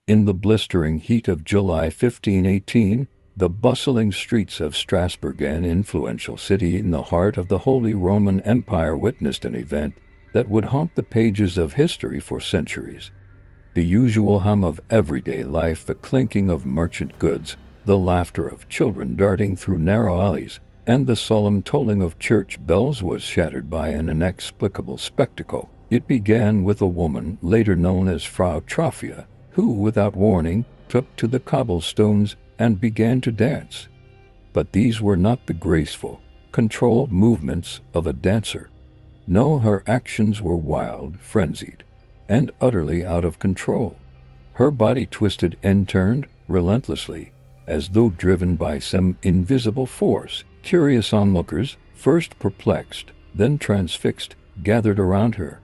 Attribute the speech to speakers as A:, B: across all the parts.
A: In the blistering heat of July 1518, the bustling streets of Strasbourg, an influential city in the heart of the Holy Roman Empire, witnessed an event that would haunt the pages of history for centuries. The usual hum of everyday life, the clinking of merchant goods, the laughter of children darting through narrow alleys, and the solemn tolling of church bells was shattered by an inexplicable spectacle. It began with a woman, later known as Frau Trophia, who, without warning, took to the cobblestones and began to dance. But these were not the graceful, controlled movements of a dancer. No, her actions were wild, frenzied, and utterly out of control. Her body twisted and turned relentlessly, as though driven by some invisible force. Curious onlookers, first perplexed, then transfixed, gathered around her.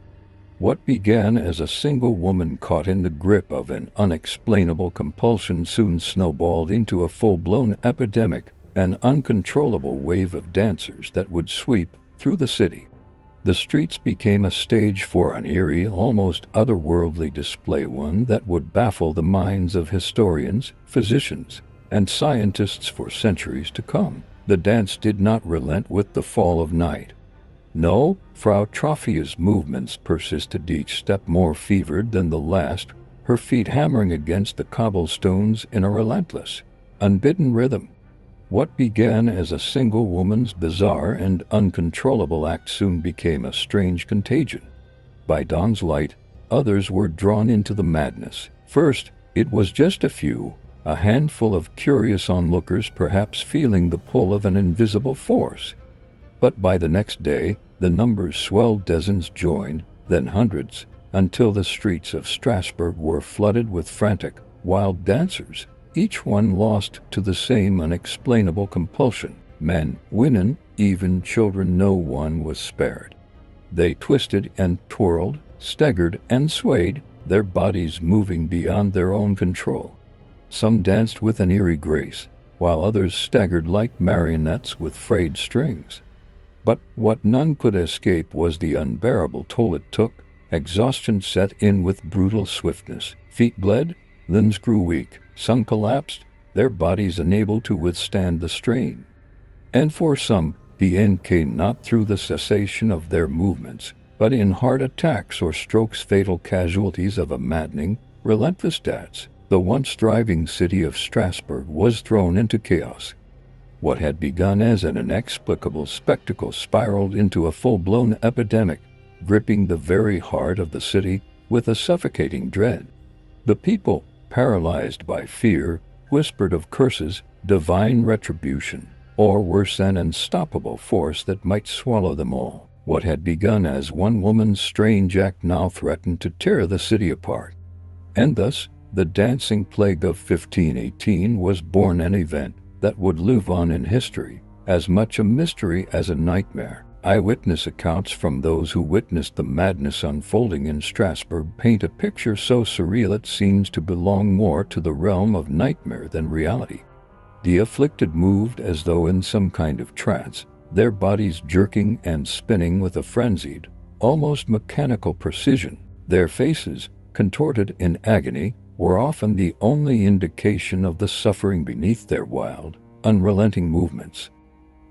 A: What began as a single woman caught in the grip of an unexplainable compulsion soon snowballed into a full-blown epidemic, an uncontrollable wave of dancers that would sweep through the city. The streets became a stage for an eerie, almost otherworldly display, one that would baffle the minds of historians, physicians, and scientists for centuries to come. The dance did not relent with the fall of night. No, Frau Trophia's movements persisted, each step more fevered than the last, her feet hammering against the cobblestones in a relentless, unbidden rhythm. What began as a single woman's bizarre and uncontrollable act soon became a strange contagion. By dawn's light, others were drawn into the madness. First, it was just a handful of curious onlookers, perhaps feeling the pull of an invisible force. But by the next day, the numbers swelled, dozens joined, then hundreds, until the streets of Strasbourg were flooded with frantic, wild dancers, each one lost to the same unexplainable compulsion. Men, women, even children, no one was spared. They twisted and twirled, staggered and swayed, their bodies moving beyond their own control. Some danced with an eerie grace, while others staggered like marionettes with frayed strings. But what none could escape was the unbearable toll it took. Exhaustion set in with brutal swiftness. Feet bled, limbs grew weak, some collapsed, their bodies unable to withstand the strain. And for some, the end came not through the cessation of their movements, but in heart attacks or strokes, fatal casualties of a maddening, relentless dance. The once thriving city of Strasbourg was thrown into chaos. What had begun as an inexplicable spectacle spiraled into a full-blown epidemic, gripping the very heart of the city with a suffocating dread. The people, paralyzed by fear, whispered of curses, divine retribution, or worse, an unstoppable force that might swallow them all. What had begun as one woman's strange act now threatened to tear the city apart. And thus, the dancing plague of 1518 was born, an event that would live on in history, as much a mystery as a nightmare. Eyewitness accounts from those who witnessed the madness unfolding in Strasbourg paint a picture so surreal it seems to belong more to the realm of nightmare than reality. The afflicted moved as though in some kind of trance, their bodies jerking and spinning with a frenzied, almost mechanical precision. Their faces, contorted in agony, were often the only indication of the suffering beneath their wild, unrelenting movements.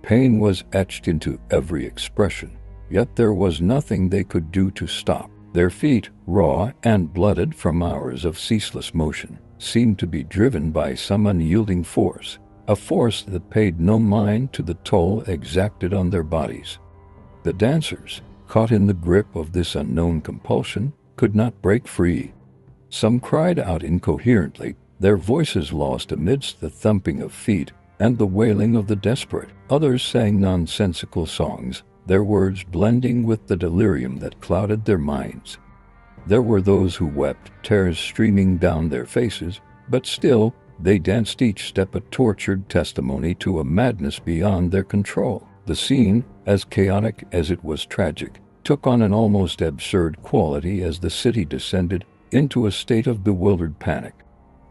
A: Pain was etched into every expression, yet there was nothing they could do to stop. Their feet, raw and blooded from hours of ceaseless motion, seemed to be driven by some unyielding force, a force that paid no mind to the toll exacted on their bodies. The dancers, caught in the grip of this unknown compulsion, could not break free. Some cried out incoherently, their voices lost amidst the thumping of feet and the wailing of the desperate. Others sang nonsensical songs, their words blending with the delirium that clouded their minds. There were those who wept, tears streaming down their faces, but still they danced, each step a tortured testimony to a madness beyond their control. The scene, as chaotic as it was tragic, took on an almost absurd quality as the city descended into a state of bewildered panic.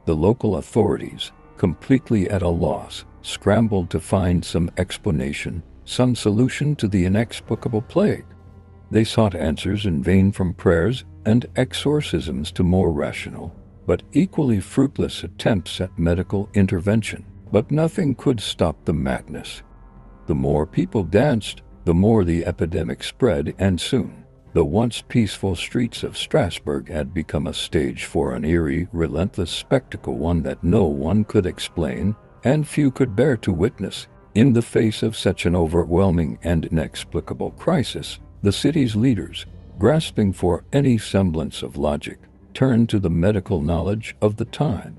A: The local authorities, completely at a loss, scrambled to find some explanation, some solution to the inexplicable plague. They sought answers in vain, from prayers and exorcisms to more rational, but equally fruitless attempts at medical intervention. But nothing could stop the madness. The more people danced, the more the epidemic spread, and soon, the once peaceful streets of Strasbourg had become a stage for an eerie, relentless spectacle, one that no one could explain, and few could bear to witness. In the face of such an overwhelming and inexplicable crisis, the city's leaders, grasping for any semblance of logic, turned to the medical knowledge of the time.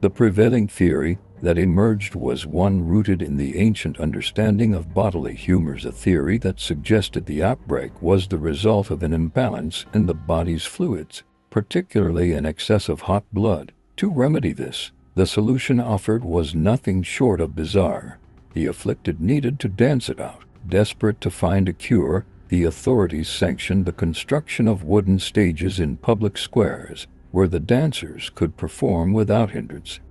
A: The prevailing theory that emerged was one rooted in the ancient understanding of bodily humors, a theory that suggested the outbreak was the result of an imbalance in the body's fluids, particularly an excess of hot blood. To remedy this, the solution offered was nothing short of bizarre. The afflicted needed to dance it out. Desperate to find a cure, the authorities sanctioned the construction of wooden stages in public squares, where the dancers could perform without hindrance.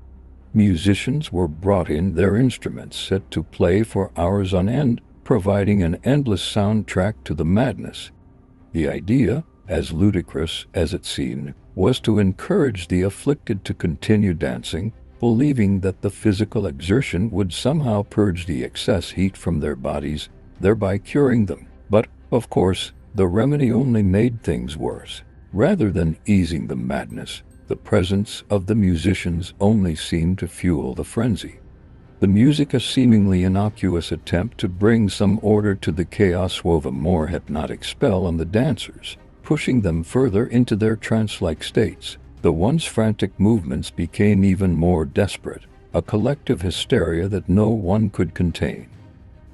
A: Musicians were brought in, their instruments set to play for hours on end, providing an endless soundtrack to the madness. The idea, as ludicrous as it seemed, was to encourage the afflicted to continue dancing, believing that the physical exertion would somehow purge the excess heat from their bodies, thereby curing them. But, of course, the remedy only made things worse. Rather than easing the madness, the presence of the musicians only seemed to fuel the frenzy. The music, a seemingly innocuous attempt to bring some order to the chaos, wove a more hypnotic spell on the dancers, pushing them further into their trance-like states. The once frantic movements became even more desperate, a collective hysteria that no one could contain.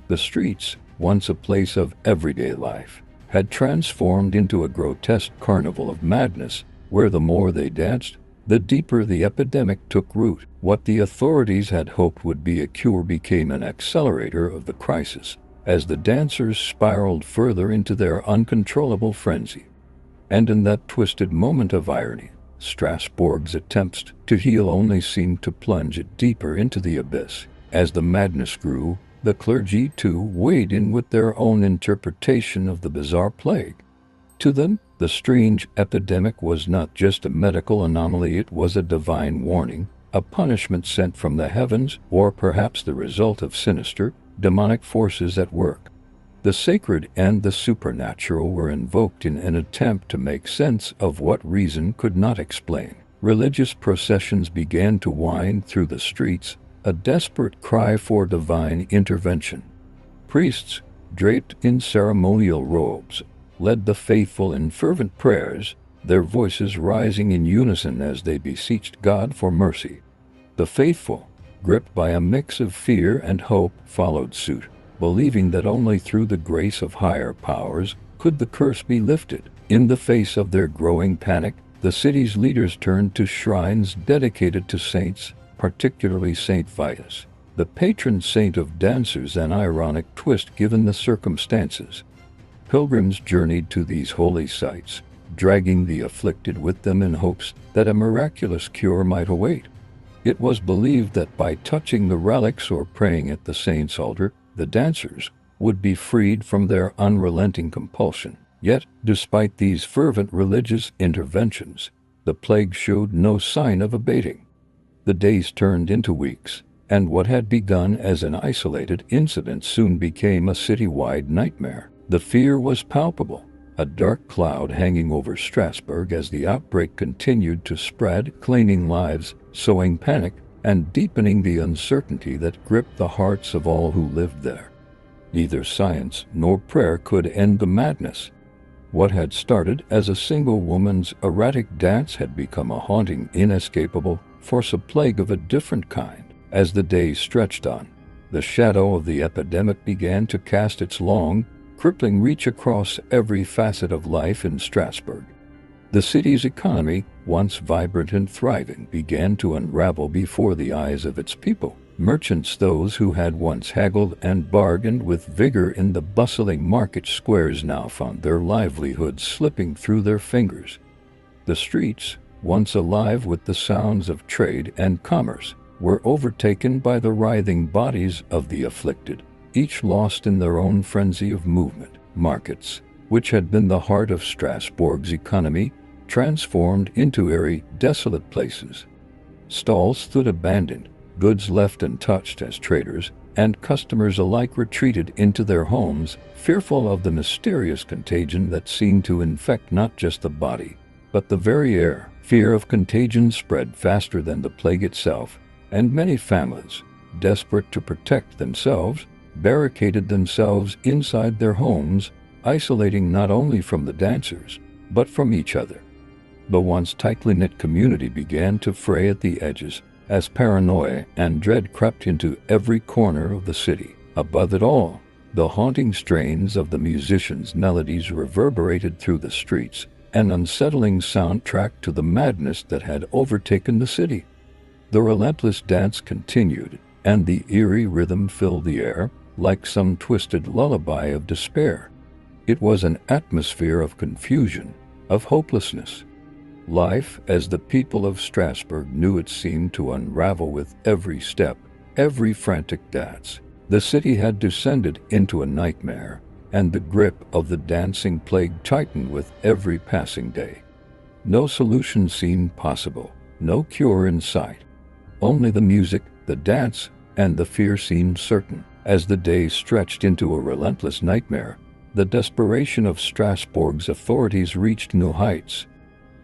A: The streets, once a place of everyday life, had transformed into a grotesque carnival of madness, where the more they danced, the deeper the epidemic took root. What the authorities had hoped would be a cure became an accelerator of the crisis, as the dancers spiraled further into their uncontrollable frenzy. And in that twisted moment of irony, Strasbourg's attempts to heal only seemed to plunge it deeper into the abyss. As the madness grew, the clergy too weighed in with their own interpretation of the bizarre plague. To them, the strange epidemic was not just a medical anomaly, it was a divine warning, a punishment sent from the heavens, or perhaps the result of sinister, demonic forces at work. The sacred and the supernatural were invoked in an attempt to make sense of what reason could not explain. Religious processions began to wind through the streets, a desperate cry for divine intervention. Priests, draped in ceremonial robes, led the faithful in fervent prayers, their voices rising in unison as they beseeched God for mercy. The faithful, gripped by a mix of fear and hope, followed suit, believing that only through the grace of higher powers could the curse be lifted. In the face of their growing panic, the city's leaders turned to shrines dedicated to saints, particularly Saint Vitus, the patron saint of dancers, an ironic twist given the circumstances. Pilgrims journeyed to these holy sites, dragging the afflicted with them in hopes that a miraculous cure might await. It was believed that by touching the relics or praying at the saint's altar, the dancers would be freed from their unrelenting compulsion. Yet, despite these fervent religious interventions, the plague showed no sign of abating. The days turned into weeks, and what had begun as an isolated incident soon became a citywide nightmare. The fear was palpable, a dark cloud hanging over Strasbourg as the outbreak continued to spread, claiming lives, sowing panic, and deepening the uncertainty that gripped the hearts of all who lived there. Neither science nor prayer could end the madness. What had started as a single woman's erratic dance had become a haunting, inescapable force, a plague of a different kind. As the days stretched on, the shadow of the epidemic began to cast its long, crippling reach across every facet of life in Strasbourg. The city's economy, once vibrant and thriving, began to unravel before the eyes of its people. Merchants, those who had once haggled and bargained with vigor in the bustling market squares, now found their livelihoods slipping through their fingers. The streets, once alive with the sounds of trade and commerce, were overtaken by the writhing bodies of the afflicted, each lost in their own frenzy of movement. Markets, which had been the heart of Strasbourg's economy, transformed into eerie, desolate places. Stalls stood abandoned, goods left untouched as traders and customers alike retreated into their homes, fearful of the mysterious contagion that seemed to infect not just the body, but the very air. Fear of contagion spread faster than the plague itself, and many families, desperate to protect themselves, barricaded themselves inside their homes, isolating not only from the dancers, but from each other. The once tightly knit community began to fray at the edges, as paranoia and dread crept into every corner of the city. Above it all, the haunting strains of the musicians' melodies reverberated through the streets, an unsettling soundtrack to the madness that had overtaken the city. The relentless dance continued, and the eerie rhythm filled the air, like some twisted lullaby of despair. It was an atmosphere of confusion, of hopelessness. Life, as the people of Strasbourg knew it, seemed to unravel with every step, every frantic dance. The city had descended into a nightmare, and the grip of the dancing plague tightened with every passing day. No solution seemed possible, no cure in sight. Only the music, the dance, and the fear seemed certain. As the day stretched into a relentless nightmare, the desperation of Strasbourg's authorities reached new heights.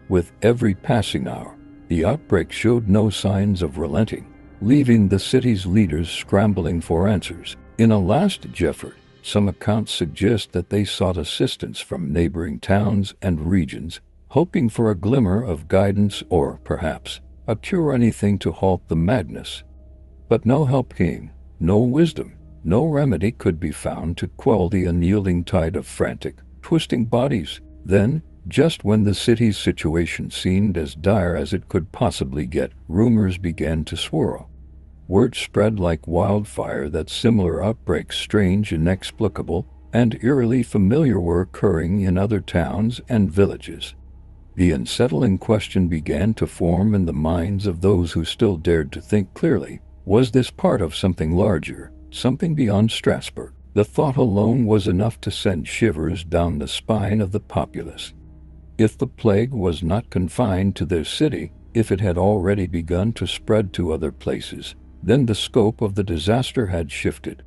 A: With every passing hour, the outbreak showed no signs of relenting, leaving the city's leaders scrambling for answers. In a last-ditch effort, some accounts suggest that they sought assistance from neighboring towns and regions, hoping for a glimmer of guidance or, perhaps, a cure, anything to halt the madness. But no help came, no wisdom, no remedy could be found to quell the unyielding tide of frantic, twisting bodies. Then, just when the city's situation seemed as dire as it could possibly get, rumors began to swirl. Word spread like wildfire that similar outbreaks, strange, inexplicable, and eerily familiar, were occurring in other towns and villages. The unsettling question began to form in the minds of those who still dared to think clearly. Was this part of something larger, something beyond Strasbourg? The thought alone was enough to send shivers down the spine of the populace. If the plague was not confined to their city, if it had already begun to spread to other places, then the scope of the disaster had shifted.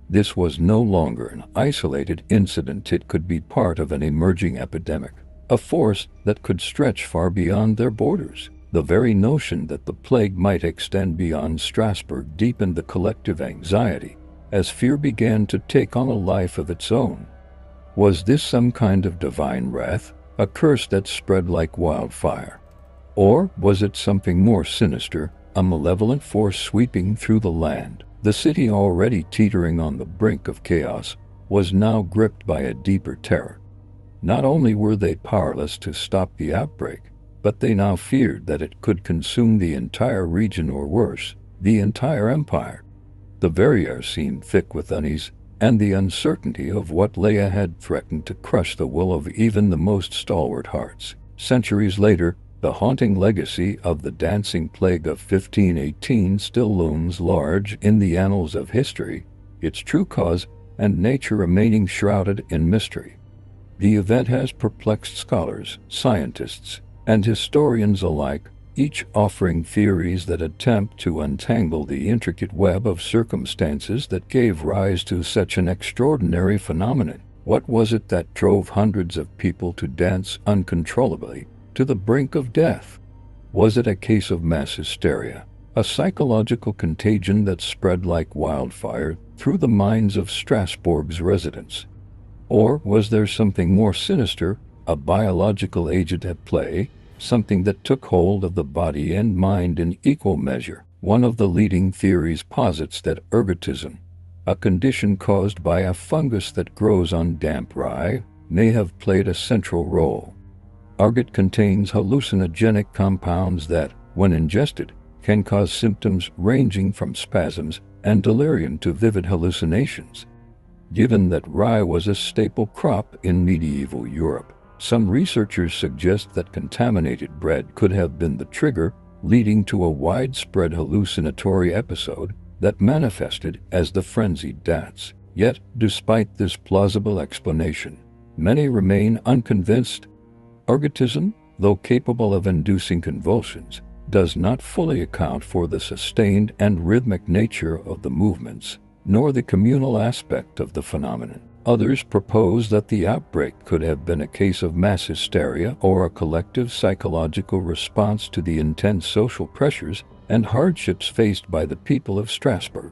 A: This was no longer an isolated incident. It could be part of an emerging epidemic, a force that could stretch far beyond their borders. The very notion that the plague might extend beyond Strasbourg deepened the collective anxiety, as fear began to take on a life of its own. Was this some kind of divine wrath, a curse that spread like wildfire? Or was it something more sinister, a malevolent force sweeping through the land? The city, already teetering on the brink of chaos, was now gripped by a deeper terror. Not only were they powerless to stop the outbreak, but they now feared that it could consume the entire region, or worse, the entire empire. The very air seemed thick with unease, and the uncertainty of what lay ahead threatened to crush the will of even the most stalwart hearts. Centuries later, the haunting legacy of the dancing plague of 1518 still looms large in the annals of history, its true cause and nature remaining shrouded in mystery. The event has perplexed scholars, scientists, and historians alike, each offering theories that attempt to untangle the intricate web of circumstances that gave rise to such an extraordinary phenomenon. What was it that drove hundreds of people to dance uncontrollably to the brink of death? Was it a case of mass hysteria, a psychological contagion that spread like wildfire through the minds of Strasbourg's residents? Or was there something more sinister, a biological agent at play, something that took hold of the body and mind in equal measure? One of the leading theories posits that ergotism, a condition caused by a fungus that grows on damp rye, may have played a central role. Ergot contains hallucinogenic compounds that, when ingested, can cause symptoms ranging from spasms and delirium to vivid hallucinations. Given that rye was a staple crop in medieval Europe, some researchers suggest that contaminated bread could have been the trigger, leading to a widespread hallucinatory episode that manifested as the frenzied dance. Yet, despite this plausible explanation, many remain unconvinced. Ergotism, though capable of inducing convulsions, does not fully account for the sustained and rhythmic nature of the movements, nor the communal aspect of the phenomenon. Others propose that the outbreak could have been a case of mass hysteria or a collective psychological response to the intense social pressures and hardships faced by the people of Strasbourg.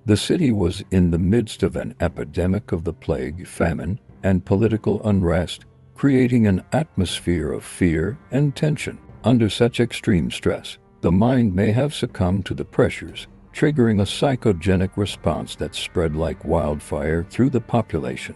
A: The city was in the midst of an epidemic of the plague, famine, and political unrest, creating an atmosphere of fear and tension. Under such extreme stress, the mind may have succumbed to the pressures, triggering a psychogenic response that spread like wildfire through the population.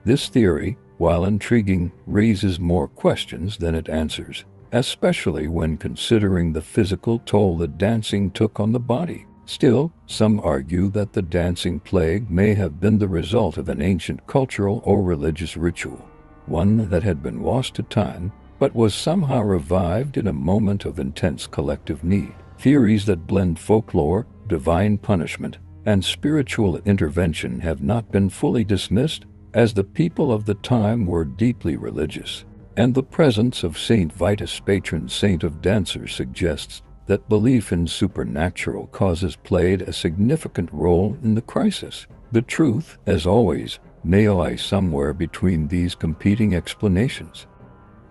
A: This theory, while intriguing, raises more questions than it answers, especially when considering the physical toll the dancing took on the body. Still, some argue that the dancing plague may have been the result of an ancient cultural or religious ritual, one that had been lost to time, but was somehow revived in a moment of intense collective need. Theories that blend folklore, divine punishment, and spiritual intervention have not been fully dismissed, as the people of the time were deeply religious, and the presence of Saint Vitus, patron saint of dancers, suggests that belief in supernatural causes played a significant role in the crisis. The truth, as always, may lie somewhere between these competing explanations.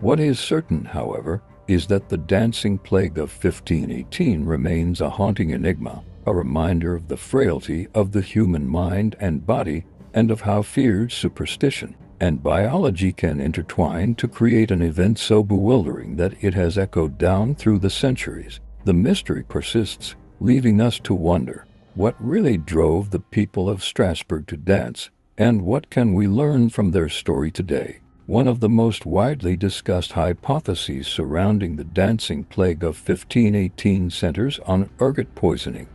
A: What is certain, however, is that the dancing plague of 1518 remains a haunting enigma, a reminder of the frailty of the human mind and body, and of how fear, superstition, and biology can intertwine to create an event so bewildering that it has echoed down through the centuries. The mystery persists, leaving us to wonder what really drove the people of Strasbourg to dance, and what can we learn from their story today. One of the most widely discussed hypotheses surrounding the dancing plague of 1518 centers on ergot poisoning.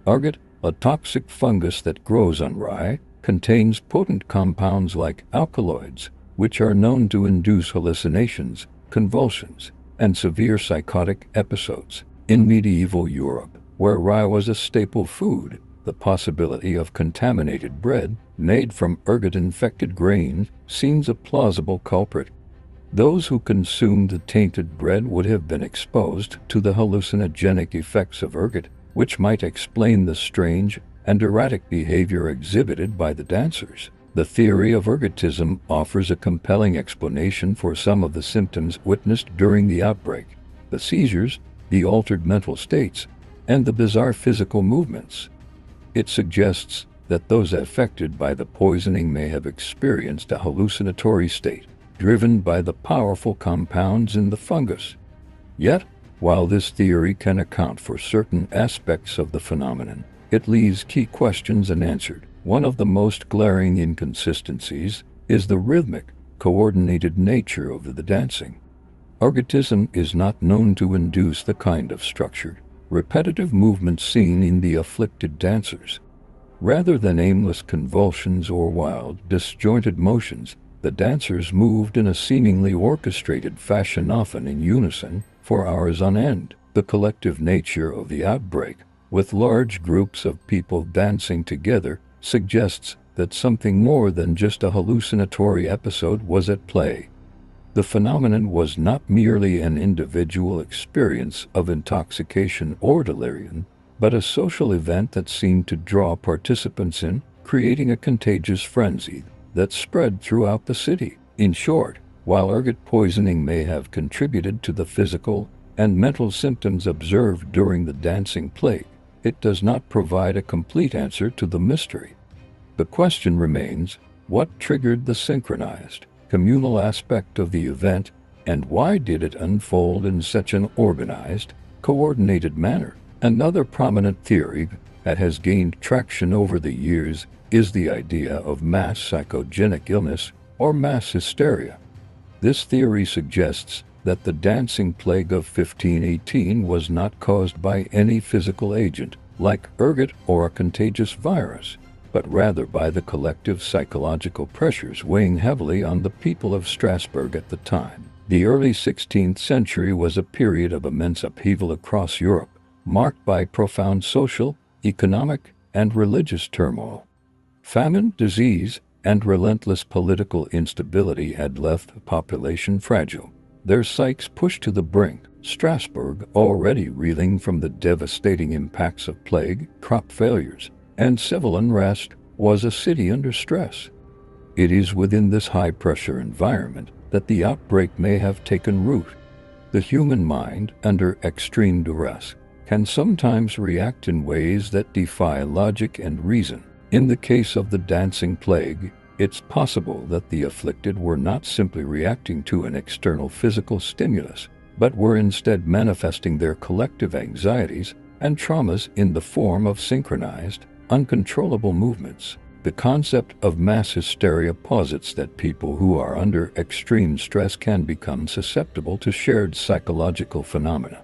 A: Ergot, a toxic fungus that grows on rye, contains potent compounds like alkaloids, which are known to induce hallucinations, convulsions, and severe psychotic episodes. In medieval Europe, where rye was a staple food, the possibility of contaminated bread made from ergot-infected grain seems a plausible culprit. Those who consumed the tainted bread would have been exposed to the hallucinogenic effects of ergot, which might explain the strange and erratic behavior exhibited by the dancers. The theory of ergotism offers a compelling explanation for some of the symptoms witnessed during the outbreak: the seizures, the altered mental states, and the bizarre physical movements. It suggests that those affected by the poisoning may have experienced a hallucinatory state, driven by the powerful compounds in the fungus. Yet, while this theory can account for certain aspects of the phenomenon, it leaves key questions unanswered. One of the most glaring inconsistencies is the rhythmic, coordinated nature of the dancing. Ergotism is not known to induce the kind of structured, repetitive movements seen in the afflicted dancers. Rather than aimless convulsions or wild, disjointed motions, the dancers moved in a seemingly orchestrated fashion, often in unison, for hours on end. The collective nature of the outbreak, with large groups of people dancing together, suggests that something more than just a hallucinatory episode was at play. The phenomenon was not merely an individual experience of intoxication or delirium, but a social event that seemed to draw participants in, creating a contagious frenzy that spread throughout the city. In short, while ergot poisoning may have contributed to the physical and mental symptoms observed during the dancing plague, it does not provide a complete answer to the mystery. The question remains: what triggered the synchronized, communal aspect of the event, and why did it unfold in such an organized, coordinated manner? Another prominent theory that has gained traction over the years is the idea of mass psychogenic illness or mass hysteria. This theory suggests that the dancing plague of 1518 was not caused by any physical agent, like ergot or a contagious virus, but rather by the collective psychological pressures weighing heavily on the people of Strasbourg at the time. The early 16th century was a period of immense upheaval across Europe, marked by profound social, economic, and religious turmoil. Famine, disease, and relentless political instability had left the population fragile, their psyches pushed to the brink. Strasbourg, already reeling from the devastating impacts of plague, crop failures, and civil unrest, was a city under stress. It is within this high-pressure environment that the outbreak may have taken root. The human mind, under extreme duress, can sometimes react in ways that defy logic and reason. In the case of the dancing plague, it's possible that the afflicted were not simply reacting to an external physical stimulus, but were instead manifesting their collective anxieties and traumas in the form of synchronized, uncontrollable movements. The concept of mass hysteria posits that people who are under extreme stress can become susceptible to shared psychological phenomena.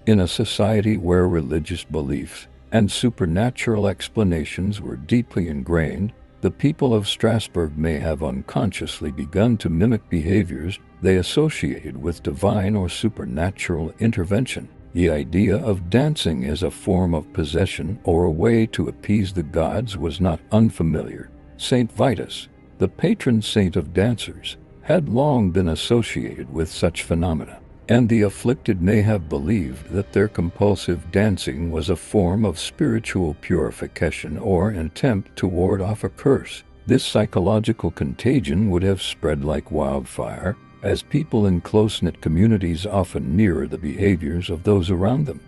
A: In a society where religious beliefs and supernatural explanations were deeply ingrained, the people of Strasbourg may have unconsciously begun to mimic behaviors they associated with divine or supernatural intervention. The idea of dancing as a form of possession or a way to appease the gods was not unfamiliar. Saint Vitus, the patron saint of dancers, had long been associated with such phenomena, and the afflicted may have believed that their compulsive dancing was a form of spiritual purification or an attempt to ward off a curse. This psychological contagion would have spread like wildfire, as people in close-knit communities often mirror the behaviors of those around them.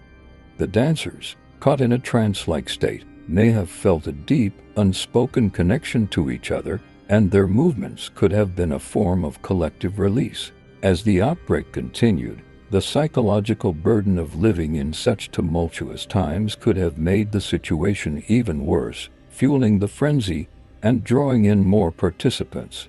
A: The dancers, caught in a trance-like state, may have felt a deep, unspoken connection to each other, and their movements could have been a form of collective release. As the outbreak continued, the psychological burden of living in such tumultuous times could have made the situation even worse, fueling the frenzy and drawing in more participants.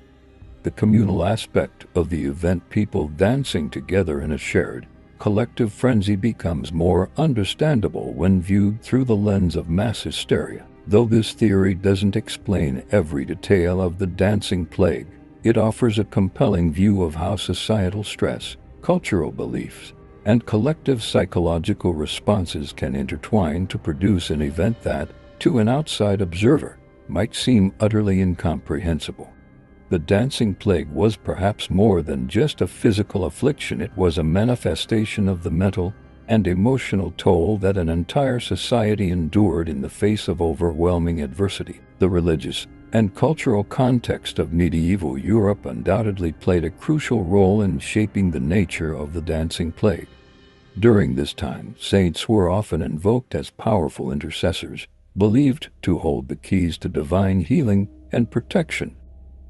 A: The communal aspect of the event, people dancing together in a shared, collective frenzy, becomes more understandable when viewed through the lens of mass hysteria. Though this theory doesn't explain every detail of the dancing plague, it offers a compelling view of how societal stress, cultural beliefs, and collective psychological responses can intertwine to produce an event that, to an outside observer, might seem utterly incomprehensible. The dancing plague was perhaps more than just a physical affliction. It was a manifestation of the mental and emotional toll that an entire society endured in the face of overwhelming adversity. The religious and cultural context of medieval Europe undoubtedly played a crucial role in shaping the nature of the dancing plague. During this time, saints were often invoked as powerful intercessors, believed to hold the keys to divine healing and protection.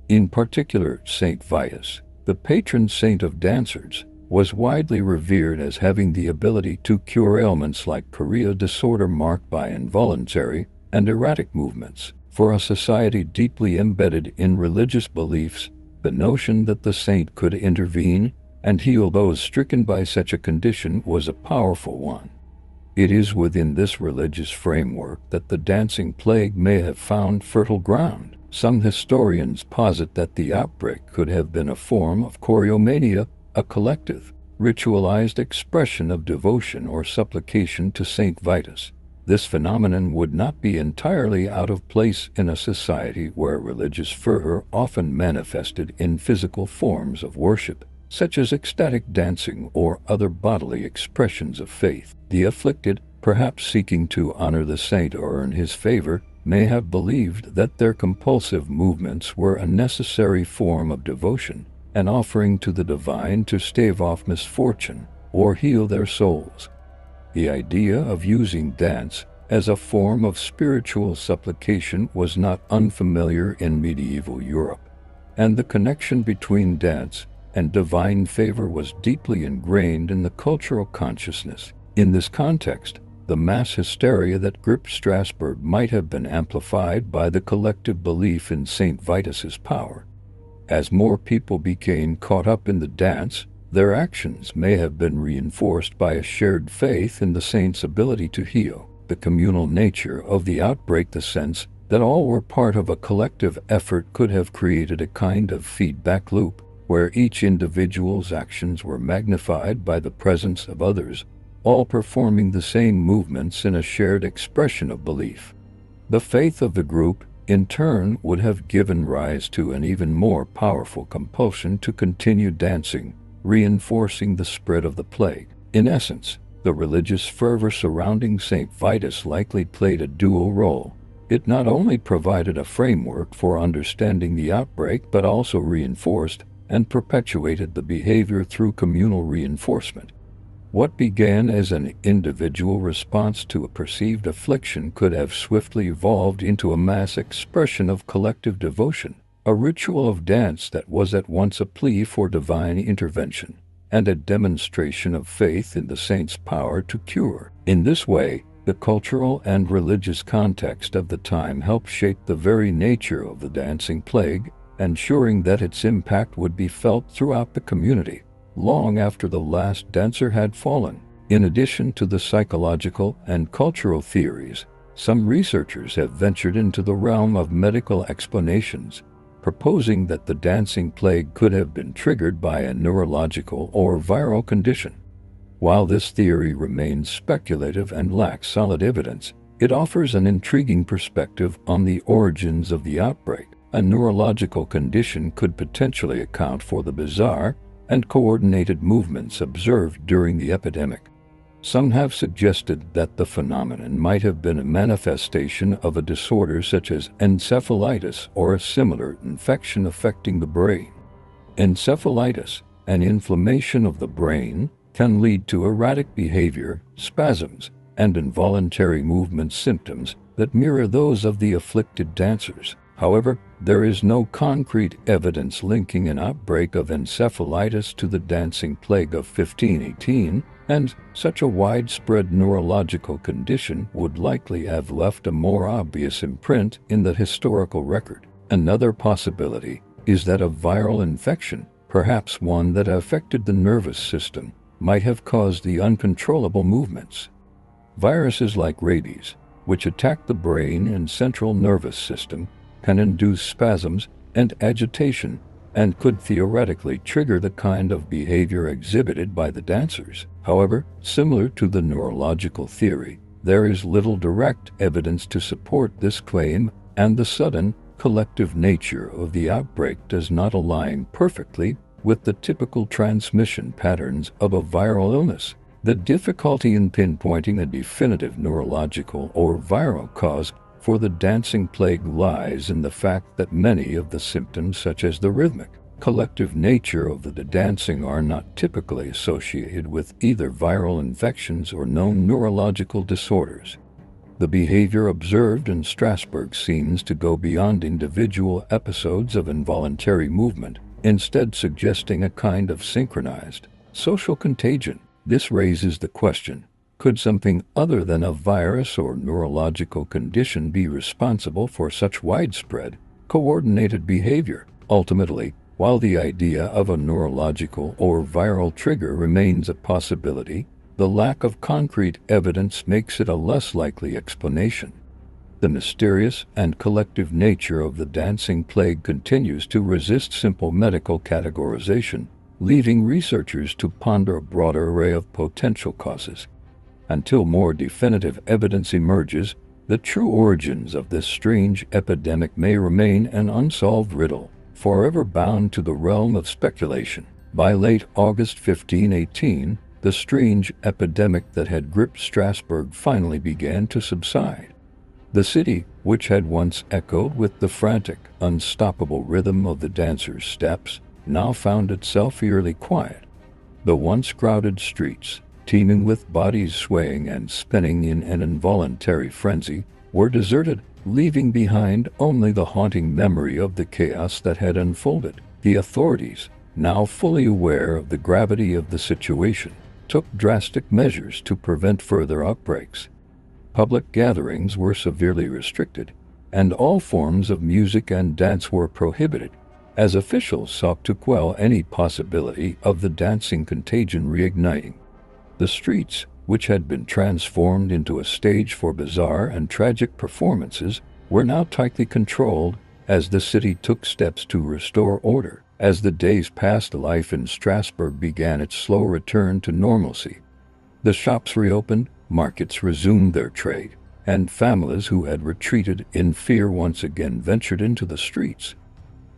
A: In particular, Saint Vitus, the patron saint of dancers, was widely revered as having the ability to cure ailments like chorea, disorder marked by involuntary and erratic movements. For a society deeply embedded in religious beliefs, the notion that the saint could intervene and heal those stricken by such a condition was a powerful one. It is within this religious framework that the dancing plague may have found fertile ground. Some historians posit that the outbreak could have been a form of choreomania, a collective, ritualized expression of devotion or supplication to Saint Vitus. This phenomenon would not be entirely out of place in a society where religious fervor often manifested in physical forms of worship, such as ecstatic dancing or other bodily expressions of faith. The afflicted, perhaps seeking to honor the saint or earn his favor, may have believed that their compulsive movements were a necessary form of devotion, an offering to the divine to stave off misfortune or heal their souls. The idea of using dance as a form of spiritual supplication was not unfamiliar in medieval Europe, and the connection between dance and divine favor was deeply ingrained in the cultural consciousness. In this context, the mass hysteria that gripped Strasbourg might have been amplified by the collective belief in Saint Vitus's power. As more people became caught up in the dance, their actions may have been reinforced by a shared faith in the saint's ability to heal. The communal nature of the outbreak, the sense that all were part of a collective effort, could have created a kind of feedback loop, where each individual's actions were magnified by the presence of others, all performing the same movements in a shared expression of belief. The faith of the group, in turn, would have given rise to an even more powerful compulsion to continue dancing, reinforcing the spread of the plague. In essence, the religious fervor surrounding St. Vitus likely played a dual role. It not only provided a framework for understanding the outbreak but also reinforced and perpetuated the behavior through communal reinforcement. What began as an individual response to a perceived affliction could have swiftly evolved into a mass expression of collective devotion, a ritual of dance that was at once a plea for divine intervention and a demonstration of faith in the saint's power to cure. In this way, the cultural and religious context of the time helped shape the very nature of the dancing plague, ensuring that its impact would be felt throughout the community long after the last dancer had fallen. In addition to the psychological and cultural theories, some researchers have ventured into the realm of medical explanations, proposing that the dancing plague could have been triggered by a neurological or viral condition. While this theory remains speculative and lacks solid evidence, it offers an intriguing perspective on the origins of the outbreak. A neurological condition could potentially account for the bizarre and coordinated movements observed during the epidemic. Some have suggested that the phenomenon might have been a manifestation of a disorder such as encephalitis or a similar infection affecting the brain. Encephalitis, an inflammation of the brain, can lead to erratic behavior, spasms, and involuntary movement symptoms that mirror those of the afflicted dancers. However, there is no concrete evidence linking an outbreak of encephalitis to the dancing plague of 1518, and such a widespread neurological condition would likely have left a more obvious imprint in the historical record. Another possibility is that a viral infection, perhaps one that affected the nervous system, might have caused the uncontrollable movements. Viruses like rabies, which attack the brain and central nervous system, can induce spasms and agitation and could theoretically trigger the kind of behavior exhibited by the dancers. However, similar to the neurological theory, there is little direct evidence to support this claim, and the sudden, collective nature of the outbreak does not align perfectly with the typical transmission patterns of a viral illness. The difficulty in pinpointing a definitive neurological or viral cause for the dancing plague lies in the fact that many of the symptoms, such as the rhythmic, collective nature of the dancing, are not typically associated with either viral infections or known neurological disorders. The behavior observed in Strasbourg seems to go beyond individual episodes of involuntary movement, instead suggesting a kind of synchronized social contagion. This raises the question: could something other than a virus or neurological condition be responsible for such widespread, coordinated behavior? Ultimately, while the idea of a neurological or viral trigger remains a possibility, the lack of concrete evidence makes it a less likely explanation. The mysterious and collective nature of the dancing plague continues to resist simple medical categorization, leaving researchers to ponder a broader array of potential causes. Until more definitive evidence emerges, the true origins of this strange epidemic may remain an unsolved riddle, forever bound to the realm of speculation. By late August 1518, the strange epidemic that had gripped Strasbourg finally began to subside. The city, which had once echoed with the frantic, unstoppable rhythm of the dancers' steps, now found itself eerily quiet. The once crowded streets, teeming with bodies swaying and spinning in an involuntary frenzy, were deserted, leaving behind only the haunting memory of the chaos that had unfolded. The authorities, now fully aware of the gravity of the situation, took drastic measures to prevent further outbreaks. Public gatherings were severely restricted, and all forms of music and dance were prohibited, as officials sought to quell any possibility of the dancing contagion reigniting. The streets, which had been transformed into a stage for bizarre and tragic performances, were now tightly controlled as the city took steps to restore order. As the days passed, life in Strasbourg began its slow return to normalcy. The shops reopened, markets resumed their trade, and families who had retreated in fear once again ventured into the streets.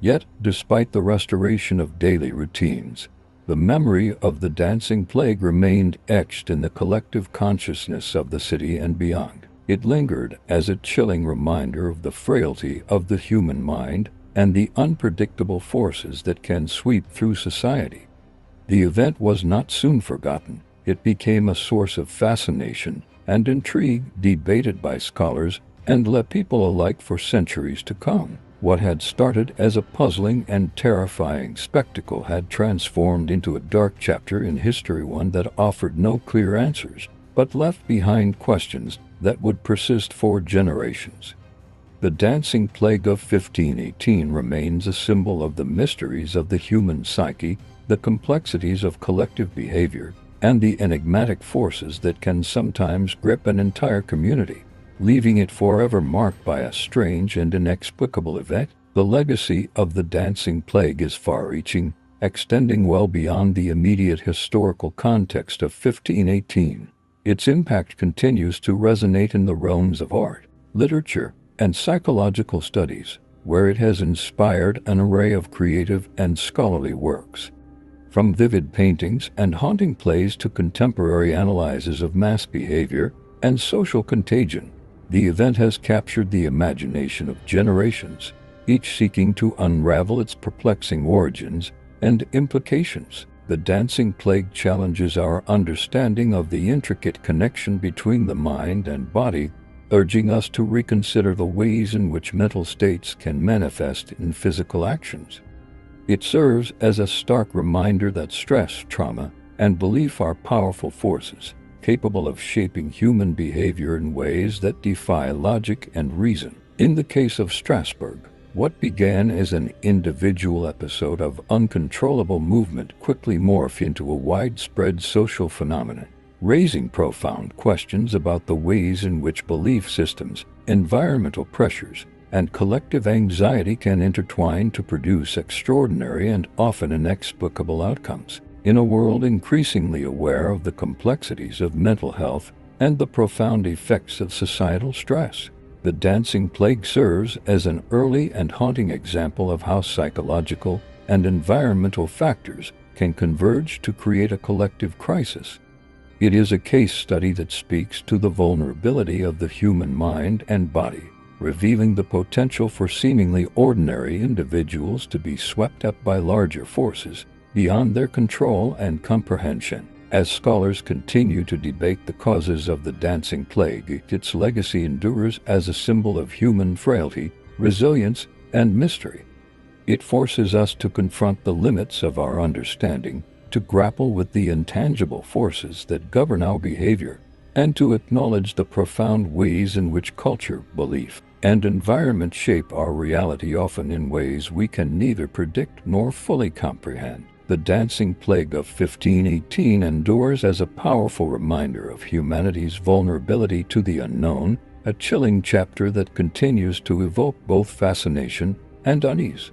A: Yet, despite the restoration of daily routines, The memory of the dancing plague remained etched in the collective consciousness of the city and beyond. It lingered as a chilling reminder of the frailty of the human mind and the unpredictable forces that can sweep through society. The event was not soon forgotten. It became a source of fascination and intrigue debated by scholars and lay people alike for centuries to come. What had started as a puzzling and terrifying spectacle had transformed into a dark chapter in history, one that offered no clear answers, but left behind questions that would persist for generations. The dancing plague of 1518 remains a symbol of the mysteries of the human psyche, the complexities of collective behavior, and the enigmatic forces that can sometimes grip an entire community, leaving it forever marked by a strange and inexplicable event. The legacy of the dancing plague is far-reaching, extending well beyond the immediate historical context of 1518. Its impact continues to resonate in the realms of art, literature, and psychological studies, where it has inspired an array of creative and scholarly works. From vivid paintings and haunting plays to contemporary analyses of mass behavior and social contagion, the event has captured the imagination of generations, each seeking to unravel its perplexing origins and implications. The dancing plague challenges our understanding of the intricate connection between the mind and body, urging us to reconsider the ways in which mental states can manifest in physical actions. It serves as a stark reminder that stress, trauma, and belief are powerful forces, capable of shaping human behavior in ways that defy logic and reason. In the case of Strasbourg, what began as an individual episode of uncontrollable movement quickly morphed into a widespread social phenomenon, raising profound questions about the ways in which belief systems, environmental pressures, and collective anxiety can intertwine to produce extraordinary and often inexplicable outcomes. In a world increasingly aware of the complexities of mental health and the profound effects of societal stress, the dancing plague serves as an early and haunting example of how psychological and environmental factors can converge to create a collective crisis. It is a case study that speaks to the vulnerability of the human mind and body, revealing the potential for seemingly ordinary individuals to be swept up by larger forces beyond their control and comprehension. As scholars continue to debate the causes of the dancing plague, its legacy endures as a symbol of human frailty, resilience, and mystery. It forces us to confront the limits of our understanding, to grapple with the intangible forces that govern our behavior, and to acknowledge the profound ways in which culture, belief, and environment shape our reality, often in ways we can neither predict nor fully comprehend. The dancing plague of 1518 endures as a powerful reminder of humanity's vulnerability to the unknown, a chilling chapter that continues to evoke both fascination and unease.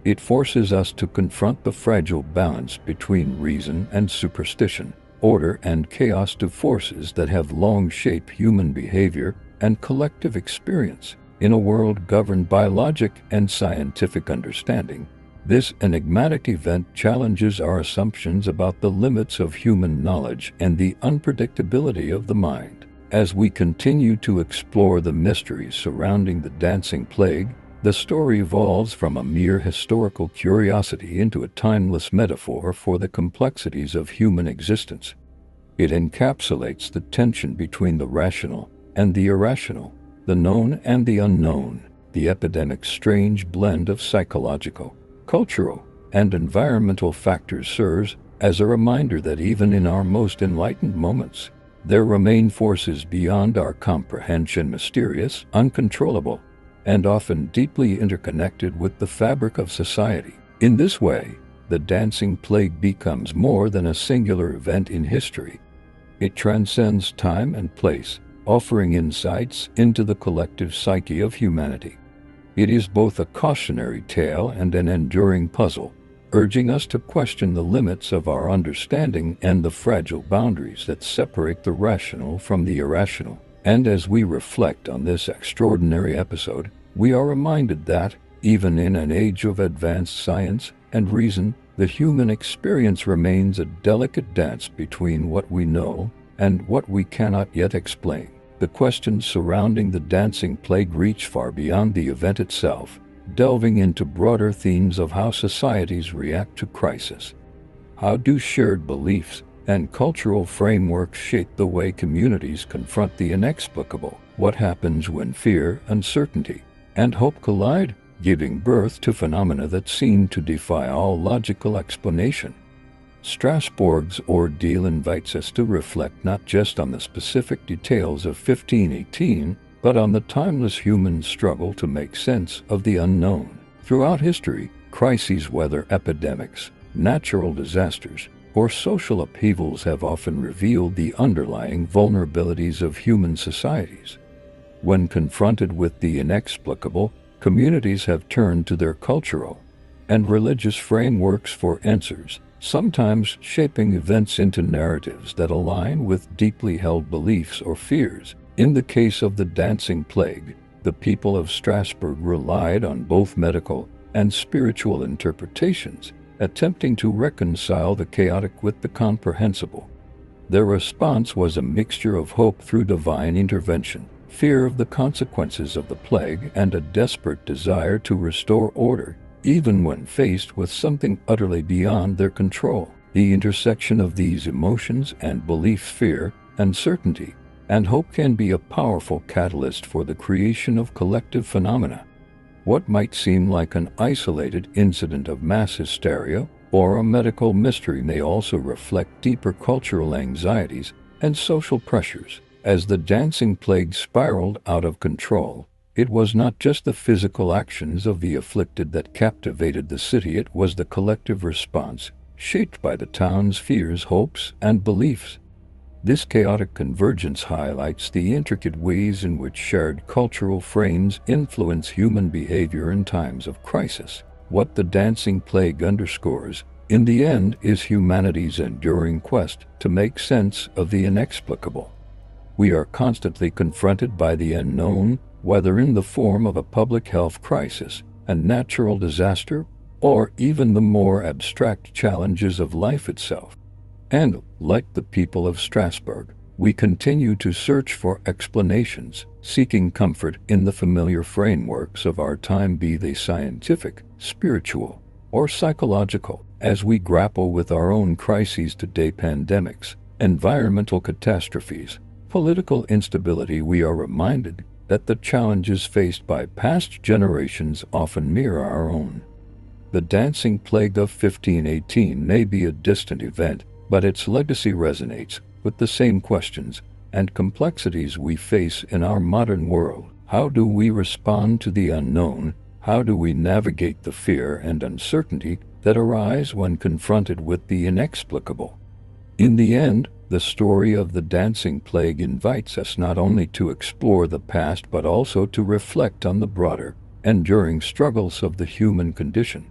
A: It forces us to confront the fragile balance between reason and superstition, order and chaos, to forces that have long shaped human behavior and collective experience. In a world governed by logic and scientific understanding, this enigmatic event challenges our assumptions about the limits of human knowledge and the unpredictability of the mind. As we continue to explore the mysteries surrounding the dancing plague, the story evolves from a mere historical curiosity into a timeless metaphor for the complexities of human existence. It encapsulates the tension between the rational and the irrational, the known and the unknown, the epidemic's strange blend of psychological, cultural, and environmental factors serves as a reminder that even in our most enlightened moments, there remain forces beyond our comprehension, mysterious, uncontrollable, and often deeply interconnected with the fabric of society. In this way, the dancing plague becomes more than a singular event in history. It transcends time and place, offering insights into the collective psyche of humanity. It is both a cautionary tale and an enduring puzzle, urging us to question the limits of our understanding and the fragile boundaries that separate the rational from the irrational. And as we reflect on this extraordinary episode, we are reminded that, even in an age of advanced science and reason, The human experience remains a delicate dance between what we know and what we cannot yet explain. The questions surrounding the dancing plague reach far beyond the event itself, delving into broader themes of how societies react to crisis. How do shared beliefs and cultural frameworks shape the way communities confront the inexplicable? What happens when fear, uncertainty, and hope collide, giving birth to phenomena that seem to defy all logical explanation? Strasbourg's ordeal invites us to reflect not just on the specific details of 1518, but on the timeless human struggle to make sense of the unknown. Throughout history, crises, whether epidemics, natural disasters, or social upheavals, have often revealed the underlying vulnerabilities of human societies. When confronted with the inexplicable, communities have turned to their cultural and religious frameworks for answers, sometimes shaping events into narratives that align with deeply held beliefs or fears. In the case of the dancing plague, the people of Strasbourg relied on both medical and spiritual interpretations, attempting to reconcile the chaotic with the comprehensible. Their response was a mixture of hope through divine intervention, fear of the consequences of the plague, and a desperate desire to restore order, even when faced with something utterly beyond their control. The intersection of these emotions and beliefs, fear, uncertainty, and hope, can be a powerful catalyst for the creation of collective phenomena. What might seem like an isolated incident of mass hysteria or a medical mystery may also reflect deeper cultural anxieties and social pressures. As the dancing plague spiraled out of control, it was not just the physical actions of the afflicted that captivated the city, it was the collective response, shaped by the town's fears, hopes, and beliefs. This chaotic convergence highlights the intricate ways in which shared cultural frames influence human behavior in times of crisis. What the dancing plague underscores, in the end, is humanity's enduring quest to make sense of the inexplicable. We are constantly confronted by the unknown, whether in the form of a public health crisis, a natural disaster, or even the more abstract challenges of life itself. And, like the people of Strasbourg, we continue to search for explanations, seeking comfort in the familiar frameworks of our time, be they scientific, spiritual, or psychological. As we grapple with our own crises today, pandemics, environmental catastrophes, political instability, we are reminded that the challenges faced by past generations often mirror our own. The dancing plague of 1518 may be a distant event, but its legacy resonates with the same questions and complexities we face in our modern world. How do we respond to the unknown? How do we navigate the fear and uncertainty that arise when confronted with the inexplicable? In the end, the story of the dancing plague invites us not only to explore the past but also to reflect on the broader, enduring struggles of the human condition.